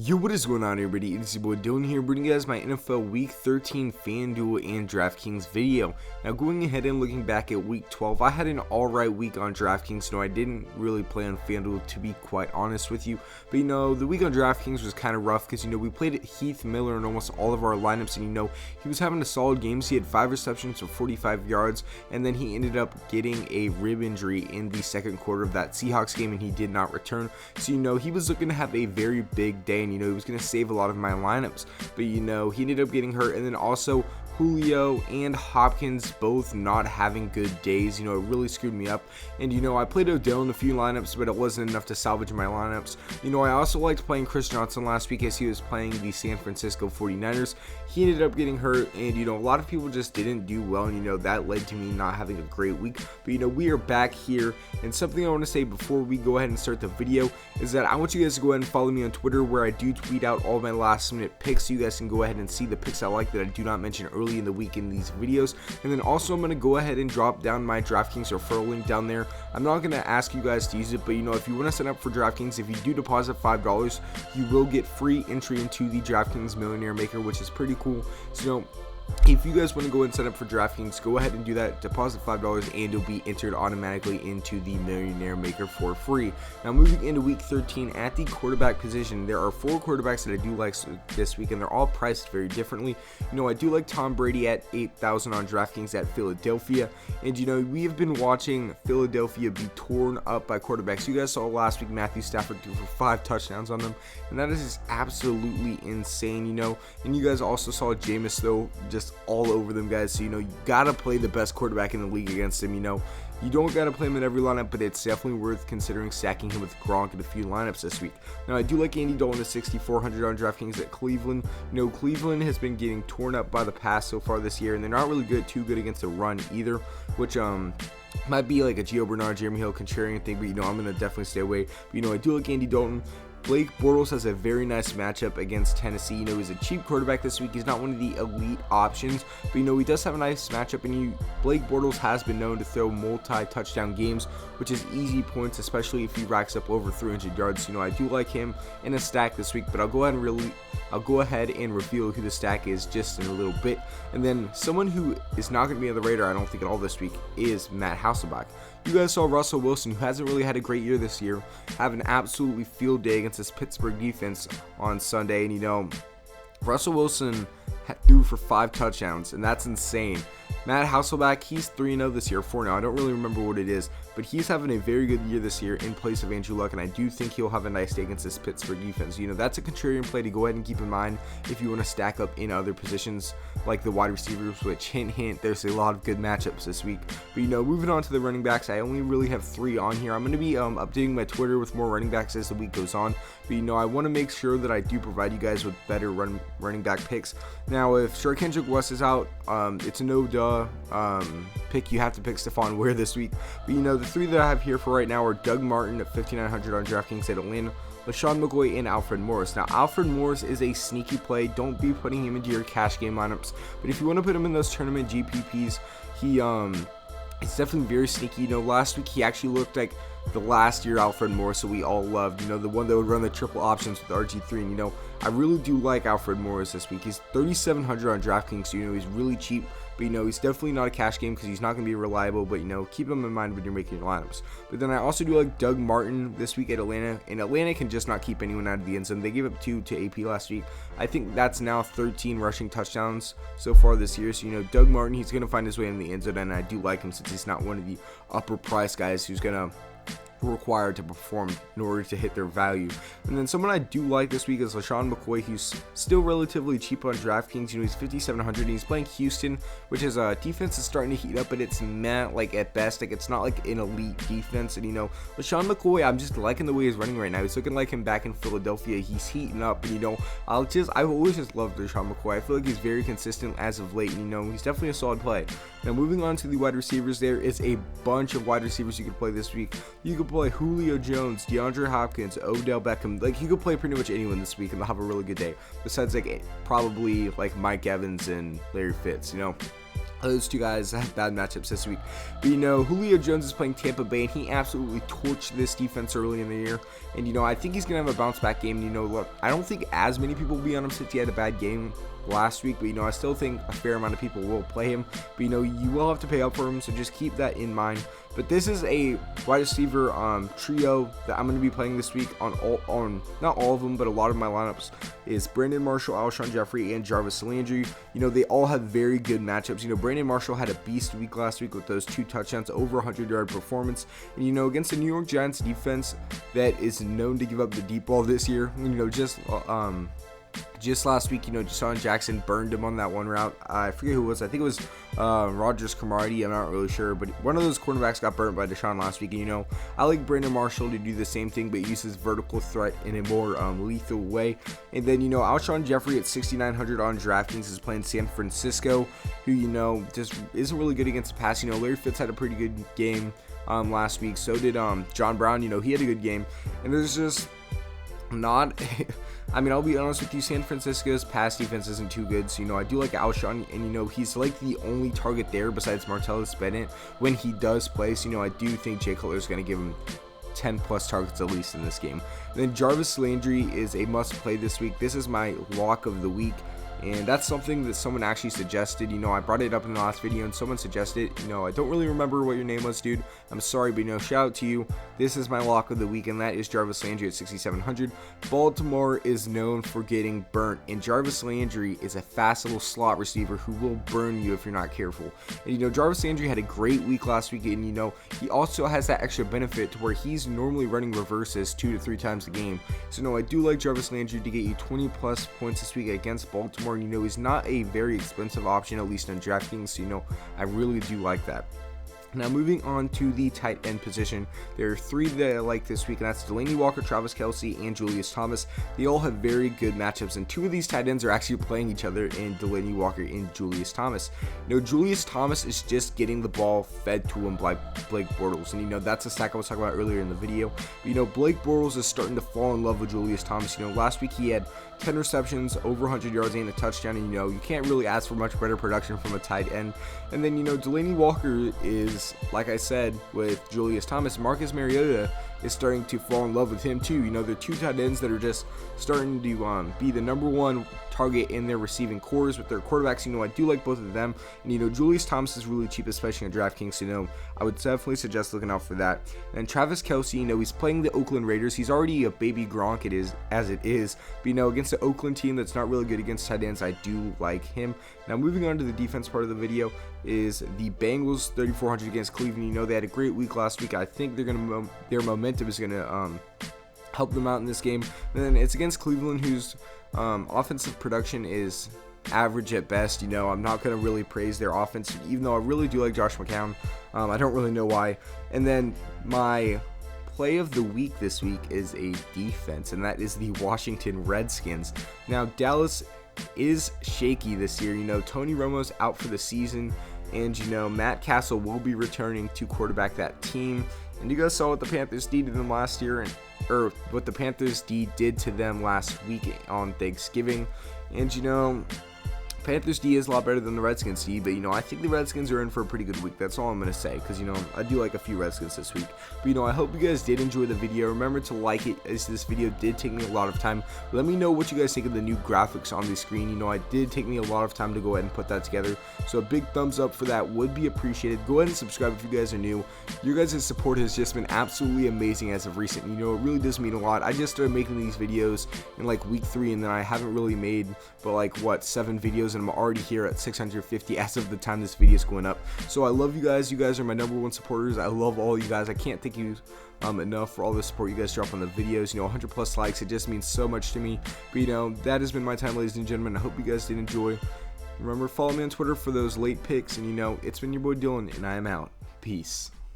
Yo, what is going on, everybody? It's your boy Dylan here, bringing you guys my NFL Week 13 Fanduel and Draftkings video. Now, going ahead and looking back at Week 12, I had an alright week on Draftkings. No, I didn't really play on Fanduel, to be quite honest with you. But, the week on Draftkings was kind of rough because, we played Heath Miller in almost all of our lineups. And, he was having a solid game. He had 5 receptions for 45 yards. And then he ended up getting a rib injury in the second quarter of that Seahawks game, and he did not return. So, he was looking to have a very big day. And, he was going to save a lot of my lineups, but he ended up getting hurt. And then also Julio and Hopkins both not having good days. It really screwed me up. And I played Odell in a few lineups, but it wasn't enough to salvage my lineups. I also liked playing Chris Johnson last week as he was playing the San Francisco 49ers. He ended up getting hurt, and a lot of people just didn't do well, and that led to me not having a great week. But we are back here, and something I want to say before we go ahead and start the video is that I want you guys to go ahead and follow me on Twitter, where I do tweet out all my last minute picks, so you guys can go ahead and see the picks I like that I do not mention early in the week in these videos. And then also I'm going to go ahead and drop down my DraftKings referral link down there. I'm not going to ask you guys to use it, but if you want to sign up for DraftKings, if you do deposit $5, you will get free entry into the DraftKings Millionaire Maker, which is pretty cool. So if you guys want to go and sign up for DraftKings, go ahead and do that. Deposit $5 and you'll be entered automatically into the Millionaire Maker for free. Now, moving into Week 13 at the quarterback position, there are 4 quarterbacks that I do like this week, and they're all priced very differently. I do like Tom Brady at 8,000 on DraftKings at Philadelphia, and we have been watching Philadelphia be torn up by quarterbacks. You guys saw last week Matthew Stafford threw for 5 touchdowns on them, and that is just absolutely insane. And you guys also saw Jameis though just all over them, guys. So you gotta play the best quarterback in the league against him. You don't gotta play him in every lineup, but it's definitely worth considering stacking him with Gronk in a few lineups this week. Now, I do like Andy Dalton at 6,400 on DraftKings at Cleveland. Cleveland has been getting torn up by the pass so far this year, and they're not really too good against the run either, which might be like a Gio Bernard, Jeremy Hill contrarian thing, but I'm gonna definitely stay away. But I do like Andy Dalton. Blake Bortles has a very nice matchup against Tennessee. He's a cheap quarterback this week. He's not one of the elite options, but he does have a nice matchup. And Blake Bortles has been known to throw multi-touchdown games, which is easy points, especially if he racks up over 300 yards. I do like him in a stack this week, but I'll go ahead and reveal who the stack is just in a little bit. And then someone who is not going to be on the radar, I don't think, at all this week is Matt Hasslebeck. You guys saw Russell Wilson, who hasn't really had a great year this year, have an absolutely field day against this Pittsburgh defense on Sunday. And Russell Wilson threw for 5 touchdowns, and that's insane. Matt Hasslebeck, he's 3-0 this year, 4-0. I don't really remember what it is, but he's having a very good year this year in place of Andrew Luck, and I do think he'll have a nice day against this Pittsburgh defense. That's a contrarian play to go ahead and keep in mind if you want to stack up in other positions like the wide receivers, which, hint, hint, there's a lot of good matchups this week. But, moving on to the running backs, I only really have 3 on here. I'm going to be updating my Twitter with more running backs as the week goes on, but, I want to make sure that I do provide you guys with better running back picks. Now, if Kendrick West is out, it's a no-duh pick. You have to pick Stephon Ware this week. But the 3 that I have here for right now are Doug Martin at 5,900 on DraftKings at Atlanta, Lesean, McCoy, and Alfred Morris. Now, Alfred Morris is a sneaky play. Don't be putting him into your cash game lineups, but if you want to put him in those tournament GPPs, it's definitely very sneaky. Last week he actually looked like the last year Alfred Morris that we all loved, the one that would run the triple options with RG3. And I really do like Alfred Morris this week. He's 3,700 on DraftKings, so he's really cheap. But he's definitely not a cash game because he's not going to be reliable. But keep him in mind when you're making your lineups. But then I also do like Doug Martin this week at Atlanta, and Atlanta can just not keep anyone out of the end zone. They gave up 2 to AP last week. I think that's now 13 rushing touchdowns so far this year. So Doug Martin, he's going to find his way in the end zone, and I do like him since he's not one of the upper price guys who's going to required to perform in order to hit their value. And then someone I do like this week is LeSean McCoy, who's still relatively cheap on DraftKings. He's 5,700 and he's playing Houston, which is a defense that's starting to heat up, but it's not like at best, like it's not like an elite defense. And LeSean McCoy, I'm just liking the way he's running right now. He's looking like him back in Philadelphia. He's heating up, and I've always just loved LeSean McCoy. I feel like he's very consistent as of late, and he's definitely a solid play. Now, moving on to the wide receivers, there is a bunch of wide receivers you can play this week. You can play Julio Jones, DeAndre Hopkins, Odell Beckham. You could play pretty much anyone this week and they'll have a really good day. Besides probably Mike Evans and Larry Fitz. Those two guys have bad matchups this week. But, Julio Jones is playing Tampa Bay, and he absolutely torched this defense early in the year. And, I think he's going to have a bounce-back game. And, look, I don't think as many people will be on him since he had a bad game last week. But, I still think a fair amount of people will play him. But, you will have to pay up for him, so just keep that in mind. But this is a wide receiver trio that I'm going to be playing this week on not all of them, but a lot of my lineups is Brandon Marshall, Alshon, Jeffery, and Jarvis Landry. They all have very good matchups. Brandon Marshall had a beast week last week with those 2 touchdowns, over 100-yard performance. And, against the New York Giants defense that is known to give up the deep ball this year, just last week, Deshaun Jackson burned him on that one route. I forget who it was. I think it was Rogers Cromartie. I'm not really sure. But one of those cornerbacks got burnt by Deshaun last week. And, I like Brandon Marshall to do the same thing, but use his vertical threat in a more lethal way. And then, Alshon Jeffery at 6,900 on DraftKings is playing San Francisco, who, just isn't really good against the pass. Larry Fitz had a pretty good game last week. So did John Brown. He had a good game. And there's just not... I'll be honest with you, San Francisco's pass defense isn't too good, so, I do like Alshon, and, he's like the only target there besides Martellus Bennett when he does play, so, I do think Jay Cutler is going to give him 10 plus targets at least in this game. And then Jarvis Landry is a must play this week. This is my lock of the week. And that's something that someone actually suggested. I brought it up in the last video and someone suggested, I don't really remember what your name was, dude. I'm sorry, but shout out to you. This is my lock of the week, and that is Jarvis Landry at 6,700. Baltimore is known for getting burnt, and Jarvis Landry is a fast little slot receiver who will burn you if you're not careful. And, Jarvis Landry had a great week last week, and, he also has that extra benefit to where he's normally running reverses 2 to 3 times a game. So, no, I do like Jarvis Landry to get you 20 plus points this week against Baltimore. And, he's not a very expensive option, at least on DraftKings, so, I really do like that. Now, moving on to the tight end position, there are 3 that I like this week, and that's Delanie Walker, Travis Kelce, and Julius Thomas. They all have very good matchups, and 2 of these tight ends are actually playing each other in Delanie Walker and Julius Thomas. Julius Thomas is just getting the ball fed to him by Blake Bortles, and, that's a stack I was talking about earlier in the video. But, Blake Bortles is starting to fall in love with Julius Thomas. Last week he had 10 receptions, over 100 yards, and a touchdown, and, you can't really ask for much better production from a tight end. And then, Delanie Walker is, like I said, with Julius Thomas. Marcus Mariota is starting to fall in love with him too. They're 2 tight ends that are just starting to be the number 1 target in their receiving cores with their quarterbacks. I do like both of them. And, Julius Thomas is really cheap, especially on DraftKings. So, I would definitely suggest looking out for that. And Travis Kelce, he's playing the Oakland Raiders. He's already a baby Gronk, as it is. But, against the Oakland team that's not really good against tight ends, I do like him. Now, moving on to the defense part of the video is the Bengals 3,400 against Cleveland. They had a great week last week. I think their momentum is going to help them out in this game. And then it's against Cleveland, whose offensive production is average at best. I'm not going to really praise their offense, even though I really do like Josh McCown. I don't really know why. And then my play of the week this week is a defense, and that is the Washington Redskins. Now, Dallas is shaky this year. Tony Romo's out for the season, and Matt Castle will be returning to quarterback that team. And you guys saw what the Panthers did to them last year, or what the Panthers did to them last week on Thanksgiving. And Panthers D is a lot better than the Redskins D, but I think the Redskins are in for a pretty good week. That's all I'm going to say, because I do like a few Redskins this week. But I hope you guys did enjoy the video. Remember to like it, as this video did take me a lot of time. Let me know what you guys think of the new graphics on the screen. It did take me a lot of time to go ahead and put that together, so a big thumbs up for that would be appreciated. Go ahead and subscribe if you guys are new. Your guys' support has just been absolutely amazing as of recent. It really does mean a lot. I just started making these videos in like week 3, and then I haven't really made but 7 videos, and I'm already here at 650 as of the time this video is going up. So I love you guys. You guys are my number 1 supporters. I love all you guys. I can't thank you enough for all the support you guys drop on the videos. 100 plus likes, it just means so much to me. But that has been my time, ladies and gentlemen. I hope you guys did enjoy. Remember, follow me on Twitter for those late picks, and it's been your boy Dylan, and I am out. Peace.